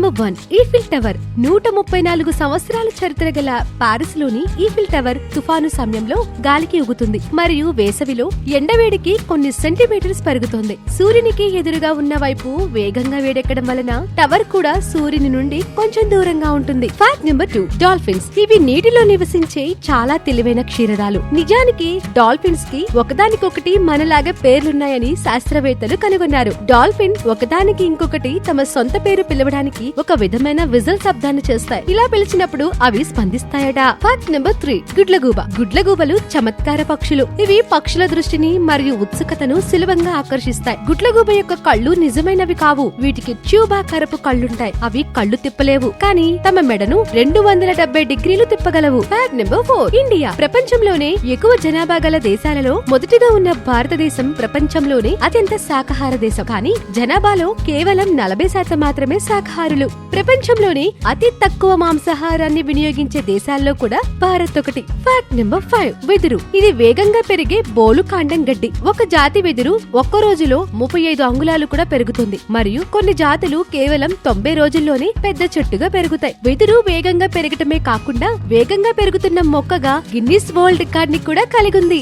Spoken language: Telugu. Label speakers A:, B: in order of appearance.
A: Number 1 Eiffel tower. 134 సంవత్సరాల చరిత్ర గల పారిస్ లోని ఈఫిల్ టవర్ తుఫాను సమయంలో గాలికి ఊగుతుంది మరియు వేసవిలో ఎండవేడికి కొన్ని సెంటీమీటర్స్ పెరుగుతుంది. సూర్యునికి ఎదురుగా ఉన్న వైపు వేగంగా వేడెక్కడం వలన టవర్ కూడా సూర్యుని నుండి కొంచెం దూరంగా ఉంటుంది. Fact number 2 dolphins. ఇవి నీటిలో నివసించే చాలా తెలివైన క్షీరదాలు. నిజానికి డాల్ఫిన్స్ కి ఒకదానికొకటి మనలాగా పేర్లున్నాయని శాస్త్రవేత్తలు కనుగొన్నారు. డాల్ఫిన్ ఒకదానికి ఇంకొకటి తమ సొంత పేరు పిలవడానికి ఒక విధమైన విజిల్ శబ్దాన్ని చేస్తాయి. ఇలా పిలిచినప్పుడు అవి స్పందిస్తాయట. Fact number 3 గుడ్లగూబ. గుడ్లగూబలు చమత్కార పక్షులు. ఇవి పక్షుల దృష్టిని మరియు ఉత్సుకతను సులభంగా ఆకర్షిస్తాయి. గుడ్లగూబ యొక్క కళ్ళు నిజమైనవి కావు. వీటికి ట్యూబాకారపు కళ్ళుంటాయి. అవి కళ్ళు తిప్పలేవు, కానీ తమ మెడను 270 డిగ్రీలు తిప్పగలవు. Fact number 4 India. ప్రపంచంలోనే ఎక్కువ జనాభా గల దేశాలలో మొదటిగా ఉన్న భారతదేశం ప్రపంచంలోనే అత్యంత శాకాహార దేశం. కానీ జనాభాలో కేవలం 40% మాత్రమే శాకాహారులు. ప్రపంచంలోనే అతి తక్కువ మాంసాహారాన్ని వినియోగించే దేశాల్లో కూడా భారత్ ఒకటి. ఫ్యాక్ట్ నెంబర్ 5 వెదురు. ఇది వేగంగా పెరిగే బోలు కాండం గడ్డి. ఒక జాతి వెదురు ఒక్క రోజులో 35 అంగుళాలు కూడా పెరుగుతుంది మరియు కొన్ని జాతులు కేవలం 90 రోజుల్లోనే పెద్ద చెట్టుగా పెరుగుతాయి. వెదురు వేగంగా పెరగటమే కాకుండా వేగంగా పెరుగుతున్న మొక్కగా గిన్నిస్ వరల్డ్ రికార్డ్ ని కూడా కలిగి ఉంది.